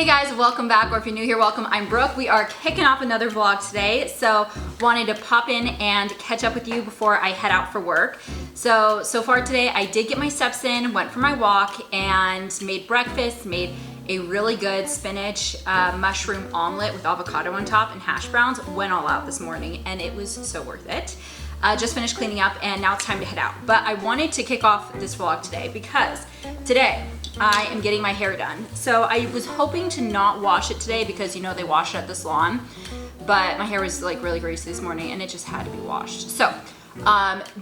Hey guys, welcome back, or if you're new here, welcome. I'm Brooke. We are kicking off another vlog today, so wanted to pop in and catch up with you before I head out for work. So far today, I did get my steps in, went for my walk, and made breakfast, made a really good spinach mushroom omelet with avocado on top and hash browns. Went all out this morning, and it was so worth it. Just finished cleaning up, and now it's time to head out. But I wanted to kick off this vlog today because today, I am getting my hair done. So I was hoping to not wash it today because, you know, they wash it at the salon, but my hair was like really greasy this morning and it just had to be washed. So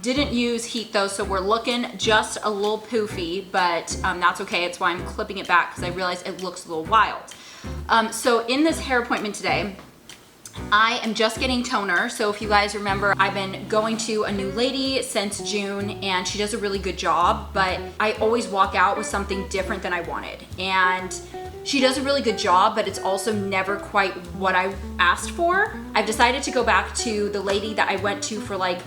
didn't use heat though, so we're looking just a little poofy, but that's okay. It's why I'm clipping it back because I realized it looks a little wild. So in this hair appointment today, I am just getting toner. So if you guys remember, I've been going to a new lady since June and she does a really good job, but I always walk out with something different than I wanted. And she does a really good job, but it's also never quite what I asked for. I've decided to go back to the lady that I went to for like,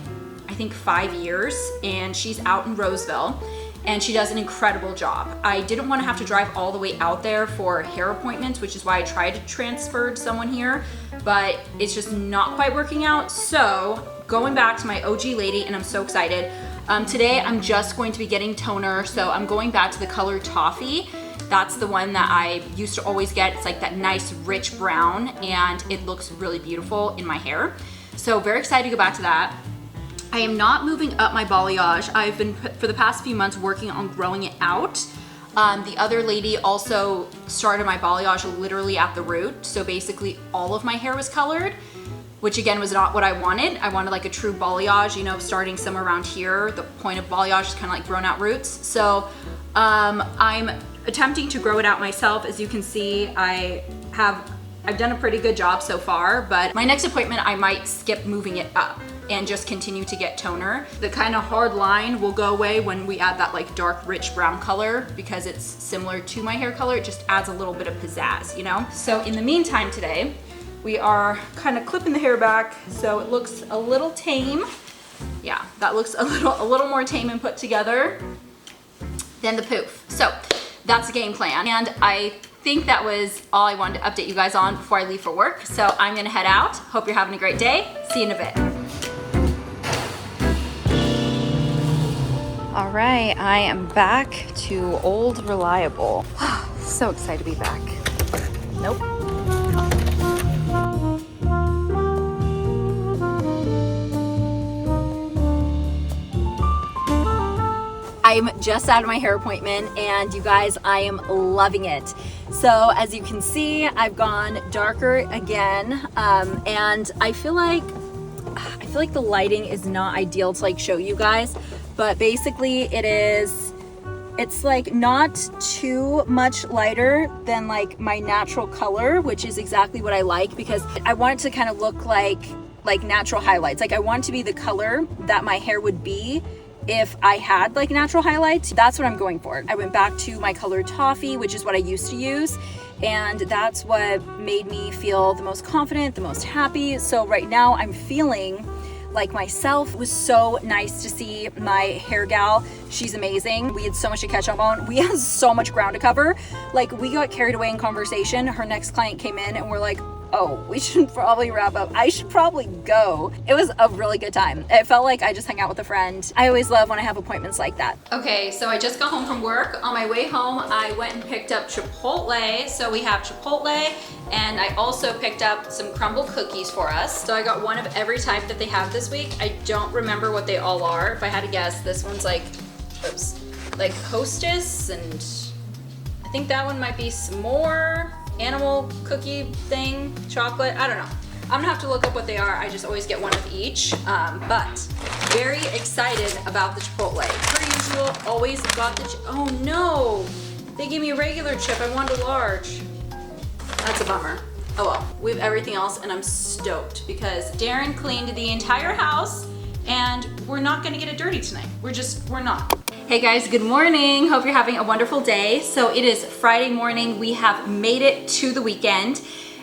I think 5 years, and she's out in Roseville. And she does an incredible job. I didn't want to have to drive all the way out there for hair appointments, which is why I tried to transfer to someone here, but it's just not quite working out. So going back to my OG lady, and I'm so excited. Today I'm just going to be getting toner, so I'm going back to the color Toffee. That's the one that I used to always get. It's like that nice rich brown, and it looks really beautiful in my hair. So very excited to go back to that. I am not moving up my balayage. I've been, for the past few months, working on growing it out. The other lady also started my balayage literally at the root. So basically all of my hair was colored, which again was not what I wanted. I wanted like a true balayage, you know, starting somewhere around here. The point of balayage is kind of like grown out roots. So I'm attempting to grow it out myself. As you can see, I've done a pretty good job so far, but my next appointment, I might skip moving it up and just continue to get toner. The kind of hard line will go away when we add that like dark, rich brown color because it's similar to my hair color. It just adds a little bit of pizzazz, you know? So in the meantime today, we are kind of clipping the hair back so it looks a little tame. Yeah, that looks a little more tame and put together than the poof. So that's the game plan. And I think that was all I wanted to update you guys on before I leave for work. So I'm gonna head out. Hope you're having a great day. See you in a bit. All right, I am back to Old Reliable. So excited to be back. Nope. I'm just out of my hair appointment, and you guys, I am loving it. So as you can see, I've gone darker again, and I feel like the lighting is not ideal to like show you guys, but basically it's like not too much lighter than like my natural color, which is exactly what I like because I want it to kind of look like natural highlights. Like I want it to be the color that my hair would be if I had like natural highlights. That's what I'm going for. I went back to my color Toffee, which is what I used to use, and that's what made me feel the most confident, the most happy. So right now I'm feeling like myself. It was so nice to see my hair gal. She's amazing. We had so much to catch up on. We had so much ground to cover. Like we got carried away in conversation. Her next client came in and we're like, oh, we should probably wrap up. I should probably go. It was a really good time. It felt like I just hung out with a friend. I always love when I have appointments like that. Okay, so I just got home from work. On my way home, I went and picked up Chipotle. So we have Chipotle, and I also picked up some crumble cookies for us. So I got one of every type that they have this week. I don't remember what they all are. If I had to guess, this one's like, oops, like Hostess, and I think that one might be s'more. Animal cookie thing, chocolate, I don't know. I'm gonna have to look up what they are. I just always get one of each, but very excited about the Chipotle. Per usual, always got the, oh no, they gave me a regular chip. I wanted a large. That's a bummer. Oh well, we have everything else and I'm stoked because Darren cleaned the entire house and we're not gonna get it dirty tonight. We're not. Hey guys, good morning. Hope you're having a wonderful day. So it is Friday morning. We have made it to the weekend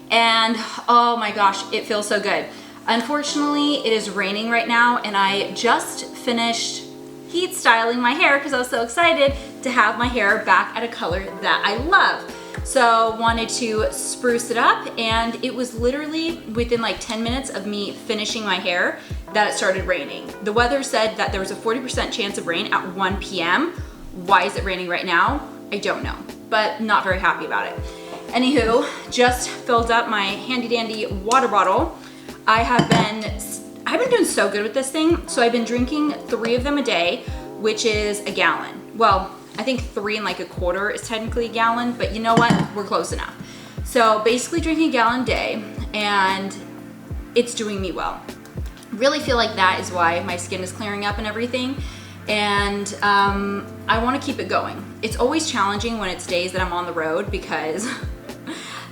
and oh my gosh, it feels so good. Unfortunately, it is raining right now and I just finished heat styling my hair because I was so excited to have my hair back at a color that I love. So wanted to spruce it up, and it was literally within like 10 minutes of me finishing my hair that it started raining. The weather said that there was a 40% chance of rain at 1 p.m. Why is it raining right now? I don't know, but not very happy about it. Anywho, just filled up my handy dandy water bottle. I've been doing so good with this thing. So I've been drinking 3 of them a day, which is a gallon. Well, I think 3 and like a quarter is technically a gallon, but you know what? We're close enough. So basically drinking a gallon a day, and it's doing me well. Really feel like that is why my skin is clearing up and everything. And I want to keep it going. It's always challenging when it's days that I'm on the road because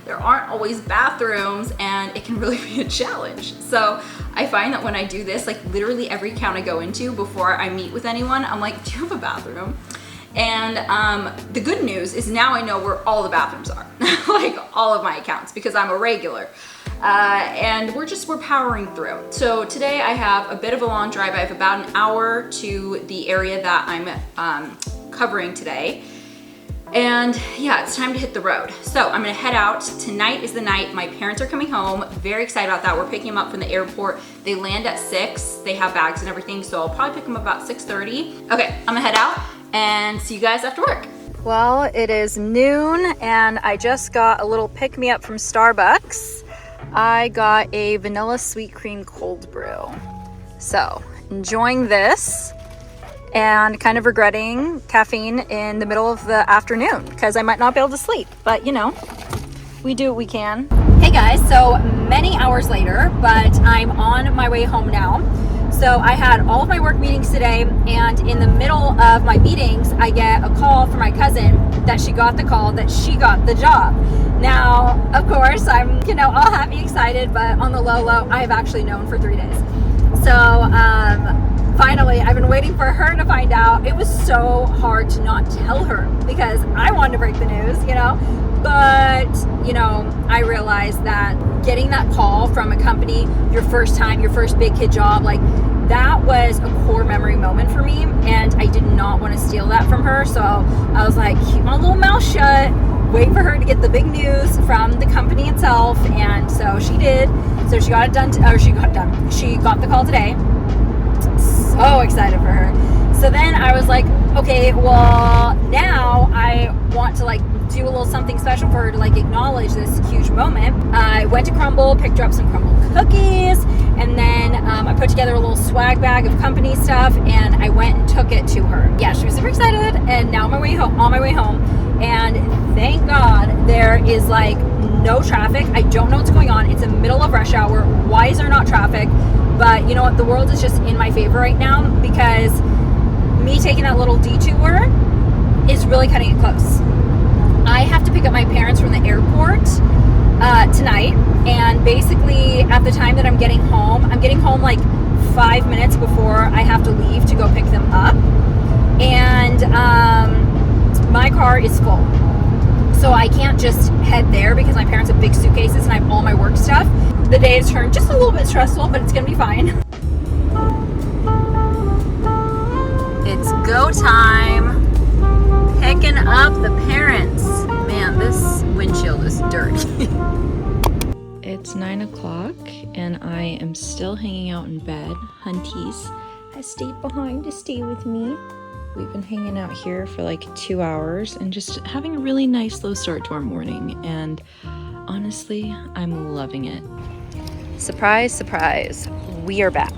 there aren't always bathrooms, and it can really be a challenge. So I find that when I do this, like literally every account I go into before I meet with anyone, I'm like, do you have a bathroom? And the good news is now I know where all the bathrooms are, like all of my accounts, because I'm a regular. And we're powering through. So today I have a bit of a long drive. I have about an hour to the area that I'm covering today. And yeah, it's time to hit the road. So I'm gonna head out. Tonight is the night. My parents are coming home. Very excited about that. We're picking them up from the airport. They land at 6. They have bags and everything, so I'll probably pick them up about 6:30. Okay, I'm gonna head out and see you guys after work. Well, it is noon and I just got a little pick-me-up from Starbucks. I got a vanilla sweet cream cold brew. So, enjoying this and kind of regretting caffeine in the middle of the afternoon because I might not be able to sleep, but you know, we do what we can. Hey guys, so many hours later, but I'm on my way home now. So I had all of my work meetings today, and in the middle of my meetings, I get a call from my cousin that she got the call that she got the job. Now, of course, I'm, you know, all happy, excited, but on the low, I've actually known for 3 days. So, finally, I've been waiting for her to find out. It was so hard to not tell her because I wanted to break the news, you know, but, you know, I realized that getting that call from a company, your first time, your first big kid job, like that was a core memory moment for me, and I did not want to steal that from her. So I was like, keep my little mouth shut, wait for her to get the big news from the company itself. And so she did. So she got it done, she got the call today. So excited for her. So then I was like, okay, well, now I want to like do a little something special for her to like acknowledge this huge moment. I went to Crumble, picked her up some Crumble cookies, and then I put together a little swag bag of company stuff, and I went and took it to her. Yeah, she was super excited, and now on my way home, and thank God there is like no traffic. I don't know what's going on. It's the middle of rush hour. Why is there not traffic? But you know what? The world is just in my favor right now because me taking that little detour is really cutting it close. I have to pick up my parents from the airport tonight, and basically at the time that I'm getting home like 5 minutes before I have to leave to go pick them up, and my car is full. So I can't just head there because my parents have big suitcases and I have all my work stuff. The day has turned just a little bit stressful, but it's gonna be fine. It's go time. Picking up the parents. Man, this windshield is dirty. It's 9 o'clock and I am still hanging out in bed. Hunties has stayed behind to stay with me. We've been hanging out here for like 2 hours and just having a really nice slow start to our morning, and honestly, I'm loving it. Surprise, surprise, we are back.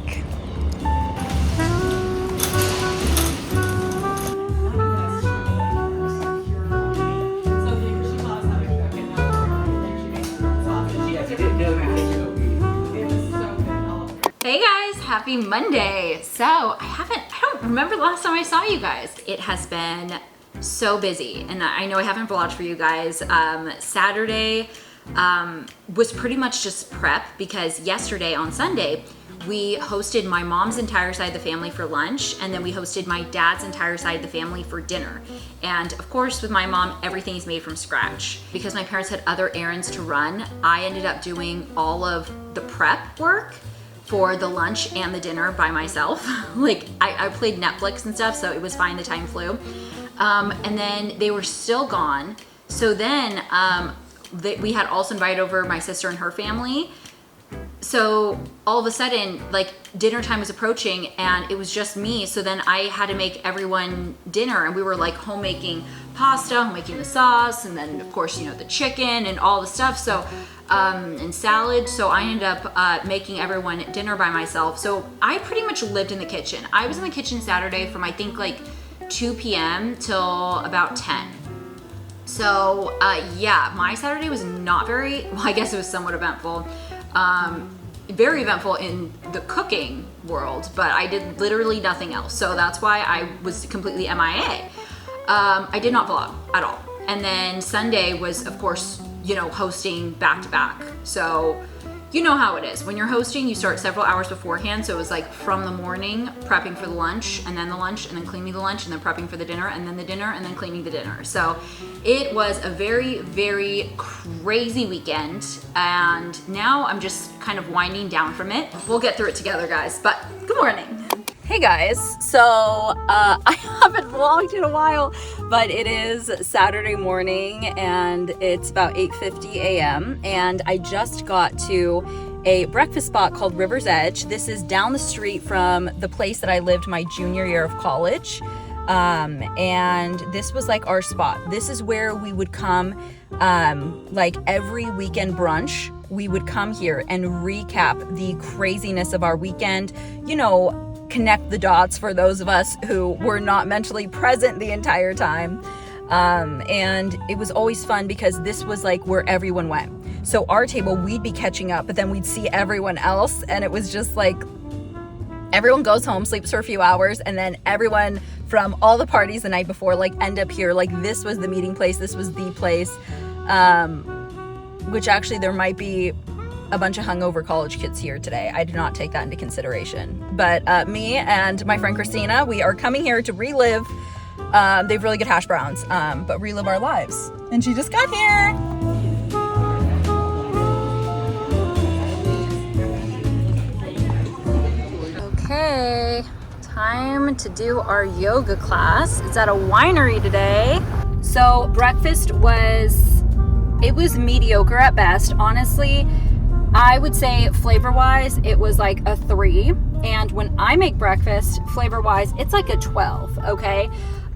Hey guys, happy Monday. So I don't remember the last time I saw you guys. It has been so busy, and I know I haven't vlogged for you guys. Saturday was pretty much just prep because yesterday on Sunday, we hosted my mom's entire side of the family for lunch, and then we hosted my dad's entire side of the family for dinner. And of course, with my mom, everything's made from scratch. Because my parents had other errands to run, I ended up doing all of the prep work for the lunch and the dinner by myself. Like I played Netflix and stuff, so it was fine, the time flew. And then they were still gone. So then we had also invited over my sister and her family. So all of a sudden, like, dinner time was approaching and it was just me. So then I had to make everyone dinner, and we were like homemaking pasta, homemaking the sauce, and then of course, you know, the chicken and all the stuff. So, and salad. So I ended up making everyone dinner by myself. So I pretty much lived in the kitchen. I was in the kitchen Saturday from I think like 2 p.m. till about 10. So yeah, my Saturday was not very, well, I guess it was somewhat eventful. Very eventful in the cooking world, but I did literally nothing else. So that's why I was completely MIA. I did not vlog at all. And then Sunday was, of course, you know, hosting back to back. So you know how it is. When you're hosting, you start several hours beforehand. So it was like from the morning, prepping for the lunch, and then the lunch, and then cleaning the lunch, and then prepping for the dinner, and then the dinner, and then cleaning the dinner. So it was a very, very crazy weekend. And now I'm just kind of winding down from it. We'll get through it together, guys. But good morning. Hey guys, so I haven't vlogged in a while, but it is Saturday morning and it's about 8:50 a.m. and I just got to a breakfast spot called River's Edge. This is down the street from the place that I lived my junior year of college, and this was like our spot. This is where we would come, like every weekend brunch. We would come here and recap the craziness of our weekend, you know, connect the dots for those of us who were not mentally present the entire time. And it was always fun because this was like where everyone went. So our table, we'd be catching up, but then we'd see everyone else, and it was just like everyone goes home, sleeps for a few hours, and then everyone from all the parties the night before like end up here. Like this was the meeting place, this was the place, which actually there might be a bunch of hungover college kids here today. I did not take that into consideration. But me and my friend Christina, we are coming here to relive, they have really good hash browns, but relive our lives. And she just got here. Okay, time to do our yoga class. It's at a winery today. So breakfast was mediocre at best. Honestly, I would say flavor-wise, it was like a 3. And when I make breakfast, flavor-wise, it's like a 12, okay?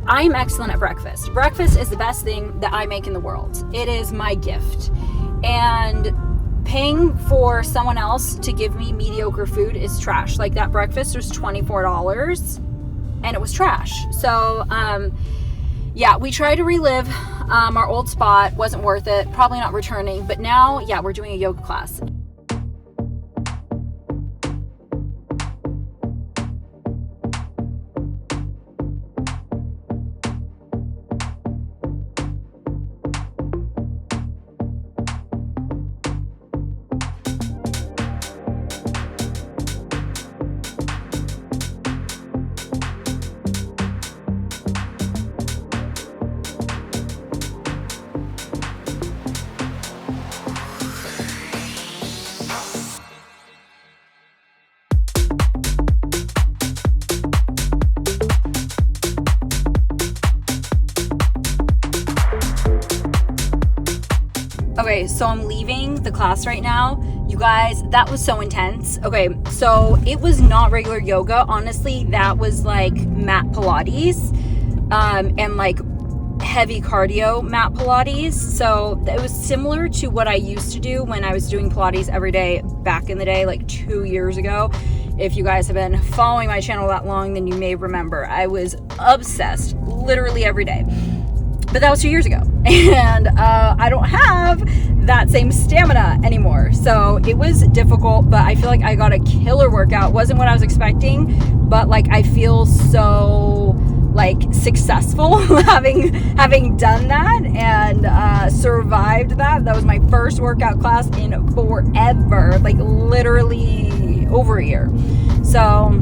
I'm excellent at breakfast. Breakfast is the best thing that I make in the world. It is my gift. And paying for someone else to give me mediocre food is trash. Like that breakfast was $24 and it was trash. So, yeah, we tried to relive our old spot. Wasn't worth it. Probably not returning. But now, yeah, we're doing a yoga class. Okay, so I'm leaving the class right now. You guys, that was so intense. Okay, so it was not regular yoga. Honestly, that was like mat Pilates, and like heavy cardio mat Pilates. So it was similar to what I used to do when I was doing Pilates every day back in the day, like 2 years ago. If you guys have been following my channel that long, then you may remember I was obsessed literally every day. But that was 2 years ago, and I don't have that same stamina anymore. So it was difficult, but I feel like I got a killer workout. Wasn't what I was expecting, but like I feel so like successful having done that and survived that. That was my first workout class in forever, like literally over a year. So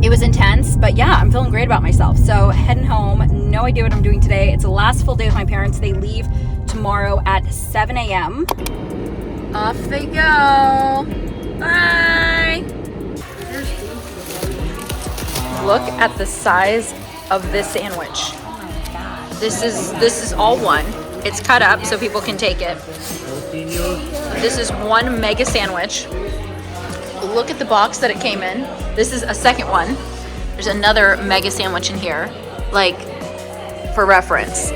it was intense, but yeah, I'm feeling great about myself. So heading home, no idea what I'm doing today. It's the last full day with my parents. They leave tomorrow at 7 a.m. Off they go. Bye. Look at the size of this sandwich. Oh my God. This is all one. It's cut up so people can take it. This is one mega sandwich. Look at the box that it came in. This is a second one. There's another mega sandwich in here, like for reference.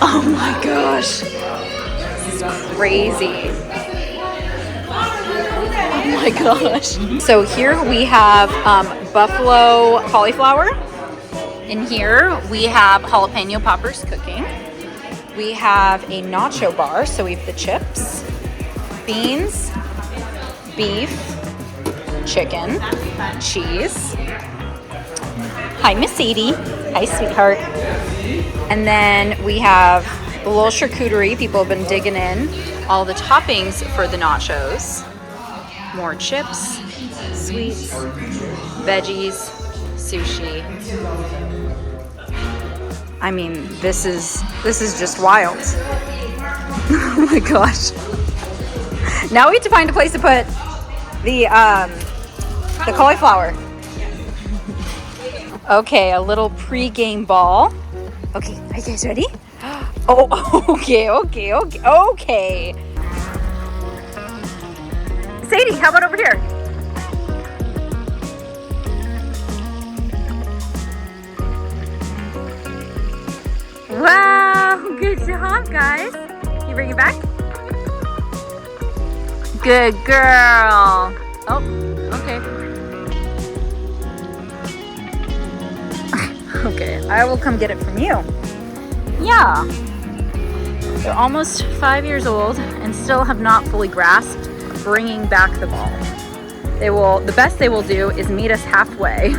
Oh my gosh. This is crazy. Oh my gosh. So here we have buffalo cauliflower. In here we have jalapeno poppers cooking. We have a nacho bar, so we have the chips, beans, beef, chicken, cheese. Hi, Miss Sadie. Hi, sweetheart. And then we have a little charcuterie. People have been digging in. All the toppings for the nachos. More chips, sweets, veggies, sushi. I mean, this is just wild. Oh my gosh. Now we have to find a place to put the cauliflower. Okay, a little pre-game ball. Okay, are you guys ready? Oh, okay. Sadie, how about over here? Wow, good job, guys. Can you bring it back? Good girl. Oh, okay. Okay, I will come get it from you. Yeah. They're almost 5 years old and still have not fully grasped bringing back the ball. The best they will do is meet us halfway.